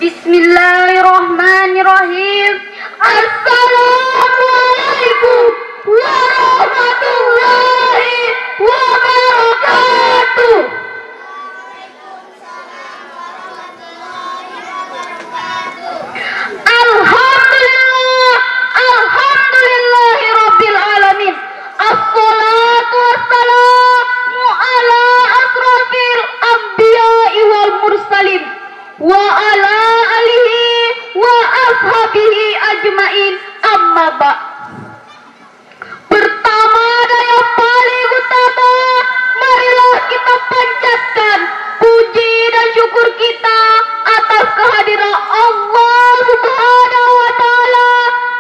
Bismillahirrahmanirrahim. Assalamualaikum warahmatullahi wabarakatuh. Alhamdulillah, alhamdulillahi rabbil alamin. Assalatu wassalamu ala asrofil anbiya'i wal mursalin wa ala alihi wa ashabihi ajmain, amma ba'. Pertama dan yang paling utama, marilah kita panjatkan puji dan syukur kita atas kehadiran Allah Subhanahu wa Ta'ala,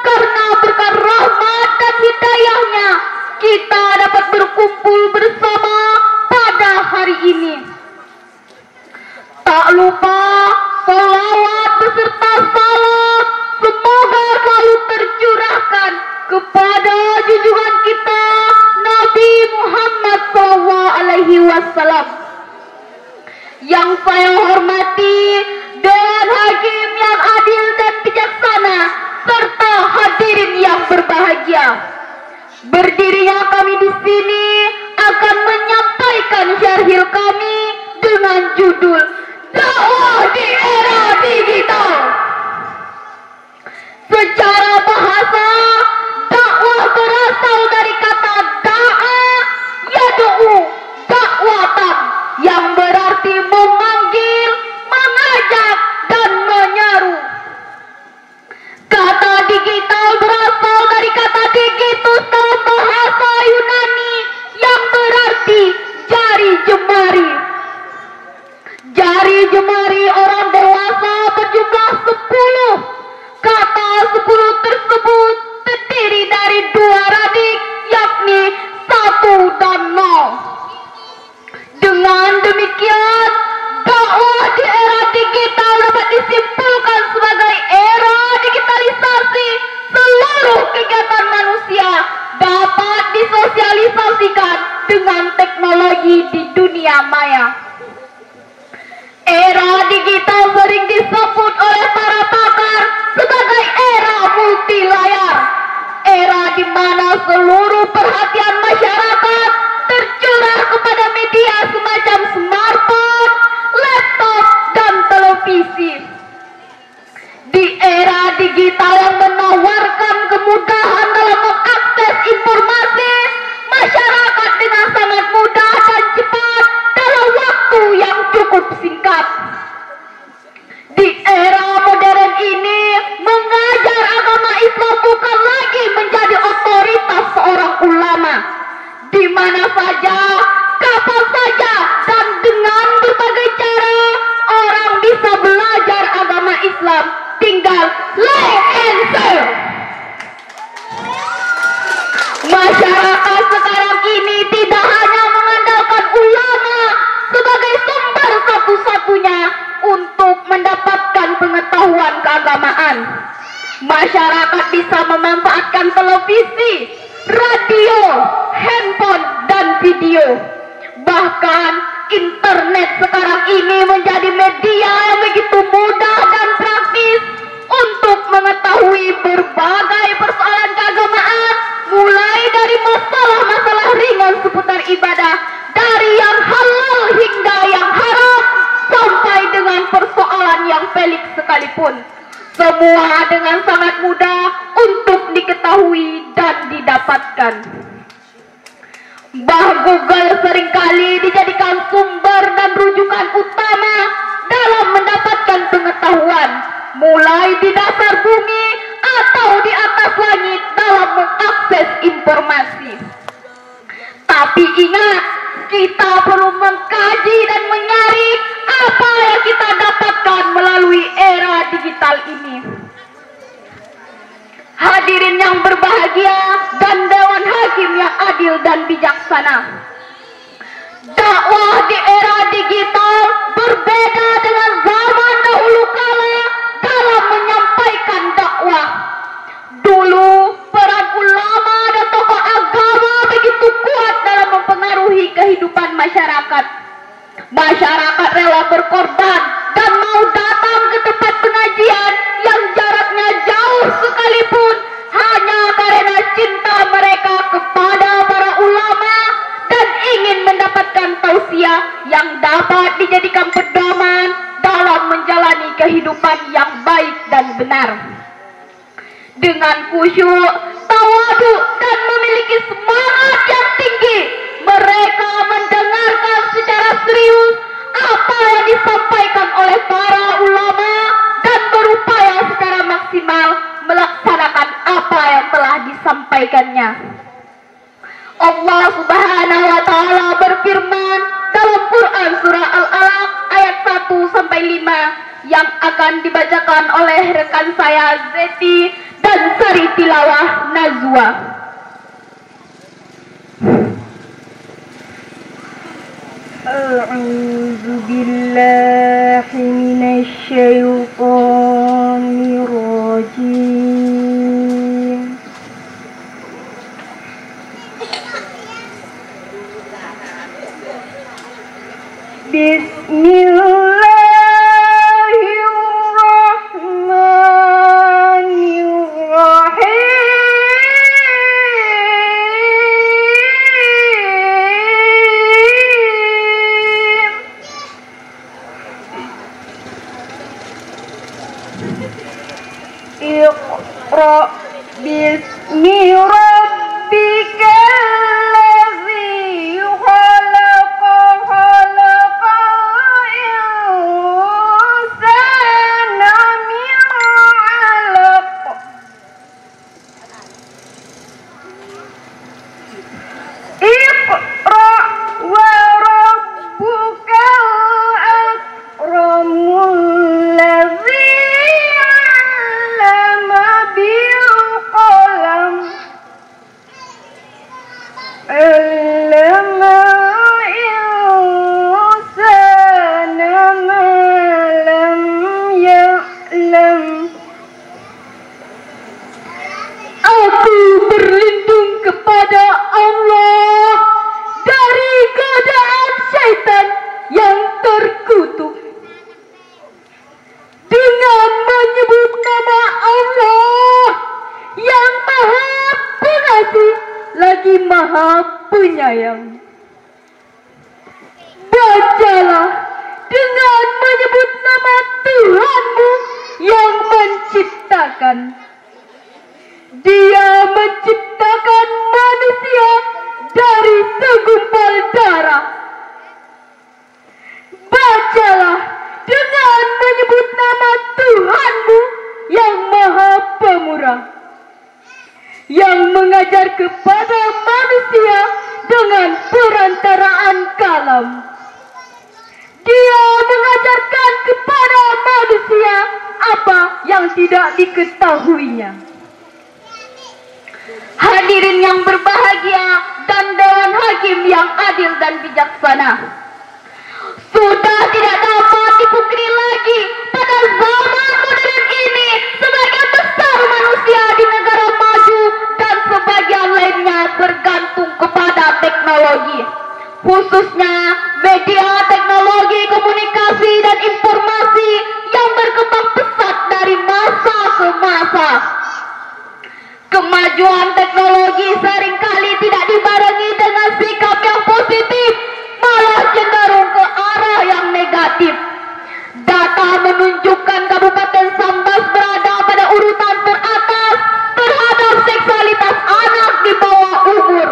karena berkat rahmat dan hidayahnya kita dapat berkumpul bersama pada hari ini. Tak lupa salawat beserta salam semoga selalu tercurahkan kepada junjungan kita Nabi Muhammad SAW. Yang saya hormati Dewan Hakim yang adil dan bijaksana, serta hadirin yang berbahagia. Berdirinya kami di sini akan menyampaikan syarhil kami dengan judul Dakwah di Era Digital. Secara bahasa, dakwah berasal dari kata da'a yad'u dakwatan, yang berarti memanggil, mengajak, dan menyeru. Kata digital berasal dari kata digitus dalam bahasa Yunani yang berarti jari jemari. Jari jemari orang dewasa berjumlah 10. Kata 10 tersebut terdiri dari 2 radik, yakni 1 dan 0. Dengan demikian, dakwah di era digital dapat disimpulkan sebagai era digitalisasi. Seluruh kegiatan manusia dapat disosialisasikan dengan teknologi di dunia maya. Era digital sering disebut oleh para pakar sebagai era multilayar. Era di mana seluruh perhatian masyarakat tercurah kepada media semacam smartphone, laptop, dan televisi. Di era digital yang menawarkan kemudahan dalam mengakses informasi, masyarakat dengan sangat mudah dan cepat dalam waktu yang cukup singkat. Di era modern ini, mengajar agama Islam bukan lagi menjadi otoritas seorang ulama. Di mana saja, kapan saja, dan dengan berbagai cara, orang bisa belajar agama Islam. Tinggal like and share. Masyarakat sekarang ini tidak hanya mengandalkan ulama sebagai sumber satu-satunya untuk mendapatkan pengetahuan keagamaan. Masyarakat bisa memanfaatkan televisi, radio, handphone, dan video. Bahkan internet sekarang ini menjadi media yang begitu mudah dan praktis untuk mengetahui berbagai persoalan keagamaan, mulai dari masalah-masalah ringan seputar ibadah, dari yang halal hingga yang haram, sampai dengan persoalan yang pelik sekalipun. Semua dengan sangat mudah untuk diketahui dan didapatkan. Bah Google seringkali dijadikan sumber dan rujukan utama dalam mendapatkan pengetahuan, mulai di dasar bumi atau di atas langit dalam mengakses informasi. Tapi ingat, kita perlu mengkaji dan menyaring apa yang kita dapatkan melalui era digital ini. Hadirin yang berbahagia dan Dewan Hakim yang adil dan bijaksana, dakwah di era digital berbeda dengan zaman dahulu kala dalam menyampaikan dakwah. Dulu peran ulama dan tokoh agama begitu kuat dalam mempengaruhi kehidupan masyarakat. Masyarakat rela berkorban dan mau datang ke tempat pengajian manusia yang dapat dijadikan pedoman dalam menjalani kehidupan yang baik dan benar. Dengan khusyuk, tawadu, dan memiliki semangat yang tinggi, mereka mendengarkan secara serius apa yang disampaikan oleh para ulama dan berupaya secara maksimal melaksanakan apa yang telah disampaikannya. Allah Subhanahu wa taala berfirman dalam Quran surah Al-Alaq ayat 1-5 yang akan dibacakan oleh rekan saya Zeti dan Sari Tilawah Nazwa. A'udzu billahi minasy syaithanir rajim. Iqra bismi rabbikal ladzi khalaq khalaqal insana min 'alaq. Iqra wa rabbukal akramul ladzi Aku berlindung kepada Allah dari godaan syaitan yang terkutuk dengan menyebut nama Allah yang Maha Pengasih lagi Maha Penyayang. Bacalah dengan menyebut nama Tuhanmu yang menciptakan. Dia menciptakan manusia dari segumpal darah. Bacalah dengan menyebut nama Tuhanmu yang Maha Pemurah, yang mengajar kepada manusia dengan perantaraan kalam. Dia mengajarkan kepada manusia apa yang tidak diketahuinya. Hadirin yang berbahagia dan Dewan Hakim yang adil dan bijaksana, sudah tidak dapat dipungkiri lagi pada zaman modern ini sebagian besar manusia di negara maju dan sebagian lainnya bergantung kepada teknologi, khususnya media teknologi komunikasi dan informasi yang berkembang pesat dari masa ke masa. Kemajuan teknologi seringkali tidak dibarengi dengan sikap yang positif, malah cenderung ke arah yang negatif. Data menunjukkan Kabupaten Sambas berada pada urutan teratas terhadap seksualitas anak di bawah umur.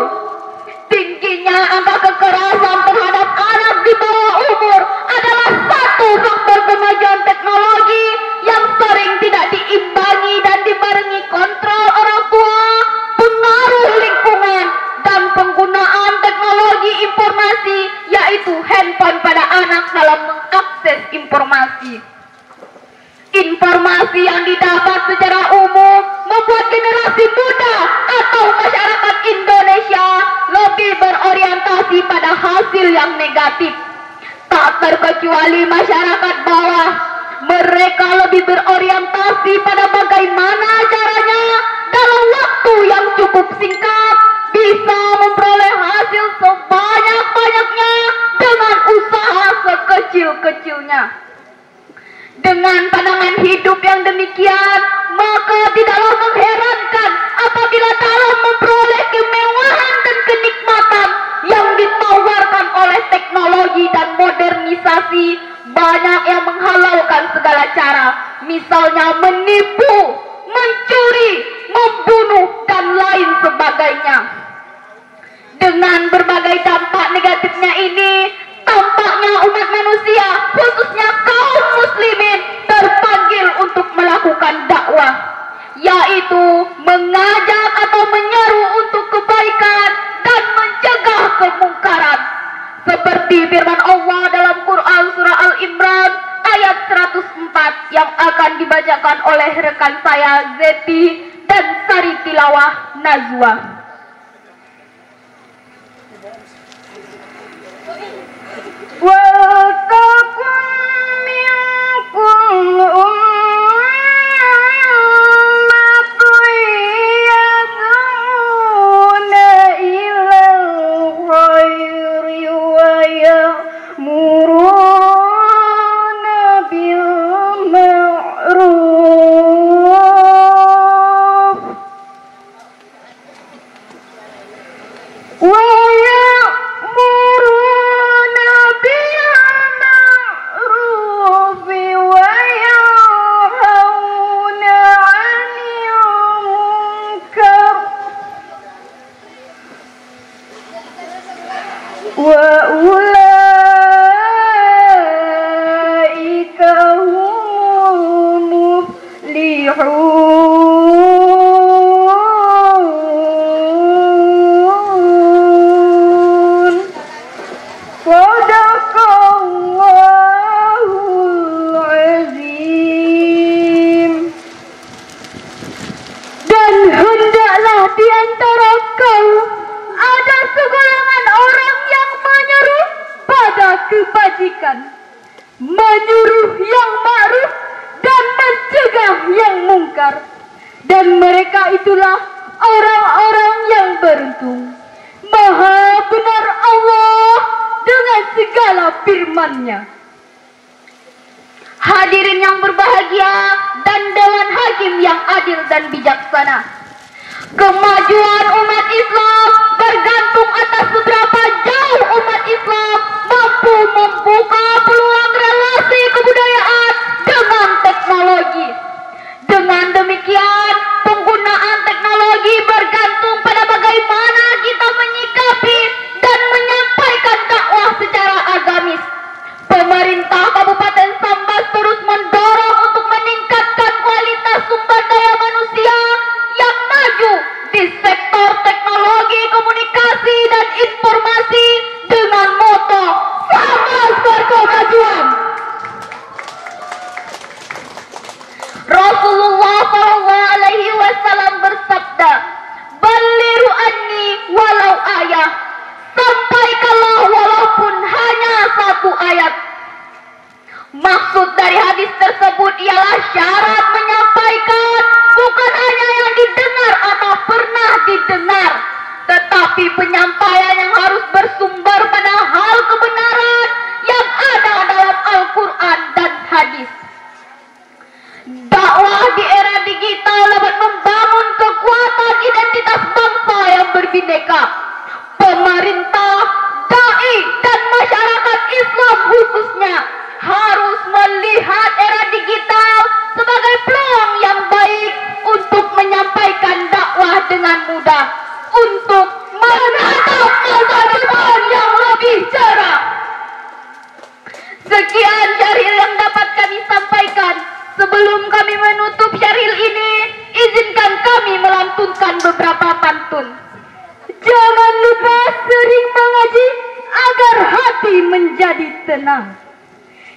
Tingginya angka kekerasan terhadap anak di bawah umur adalah satu faktor kemajuan teknologi yang sering tidak diimbangi dan dibarengi kontrol orang tua, pengaruh lingkungan, dan penggunaan teknologi informasi, yaitu handphone pada anak dalam mengakses informasi. Informasi yang didapat secara umum membuat generasi muda atau masyarakat Indonesia lebih berorientasi pada hasil yang negatif. Tak terkecuali masyarakat bawah, mereka lebih berorientasi pada bagaimana caranya dalam waktu yang cukup singkat bisa memperoleh hasil sebanyak-banyaknya dengan usaha sekecil-kecilnya. Dengan pandangan hidup yang demikian, maka tidaklah mengherankan apabila dalam memperoleh kemewahan dan kenikmatan yang ditawarkan oleh teknologi dan modernisasi, banyak yang menghalalkan segala cara, misalnya menipu, mencuri, membunuh, dan lain sebagainya. Dengan berbagai dampak negatifnya ini, tampaknya umat manusia, khususnya kaum muslimin, terpanggil untuk melakukan dakwah, yaitu mengajak atau menyeru untuk kebaikan dan mencegah kemungkaran. Seperti firman Allah dalam Quran surah Al-Imran ayat 104 yang akan dibacakan oleh rekan saya Zeti dan Sari Tilawah Nazwa. Menyuruh yang ma'ruf dan mencegah yang mungkar, dan mereka itulah orang-orang yang beruntung. Maha benar Allah dengan segala firman-Nya. Hadirin yang berbahagia dan Dewan Hakim yang adil dan bijaksana, kemajuan umat Islam bergantung atas seberapa jauh umat Islam mampu membuka peluang relasi kebudayaan dengan teknologi. Dengan demikian, penggunaan teknologi bergantung pada bagaimana kita menyikapi dan menyampaikan dakwah secara agamis. Pemerintah Kabupaten Sambas terus mendorong untuk meningkatkan kualitas sumber daya manusia yang maju di sektor teknologi, komunikasi, dan informasi dengan moto Sambas berkemajuan. Rasulullah SAW bersabda, "Ballighu anni walau ayah." Sampaikanlah walaupun hanya satu ayat. Maksud dari hadis tersebut ialah syarat menyampaikan bukan hanya yang didengar atau pernah didengar, tetapi penyampaian yang harus bersumber pada hal kebenaran yang ada dalam Al-Quran dan hadis. Dakwah di era digital dapat membangun kekuatan identitas bangsa yang berbineka. Pemerintah, dai, dan masyarakat Islam khususnya harus melihat era digital sebagai peluang yang baik untuk menyampaikan dakwah dengan mudah, untuk menatap masa depan yang lebih cerah. Sekian syaril yang dapat kami sampaikan. Sebelum kami menutup syaril ini, izinkan kami melantunkan beberapa pantun. Jangan lupa sering mengaji agar hati menjadi tenang.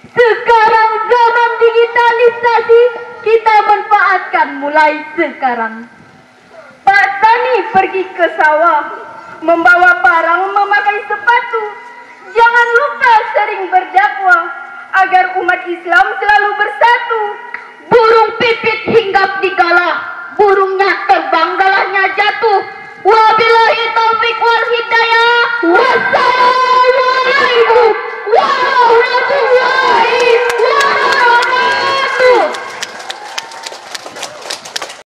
Sekarang zaman digitalisasi, kita manfaatkan mulai sekarang. Pak Tani pergi ke sawah, membawa parang, memakai sepatu. Jangan lupa sering berdakwah agar umat Islam selalu bersatu. Burung pipit hinggap di galah, burung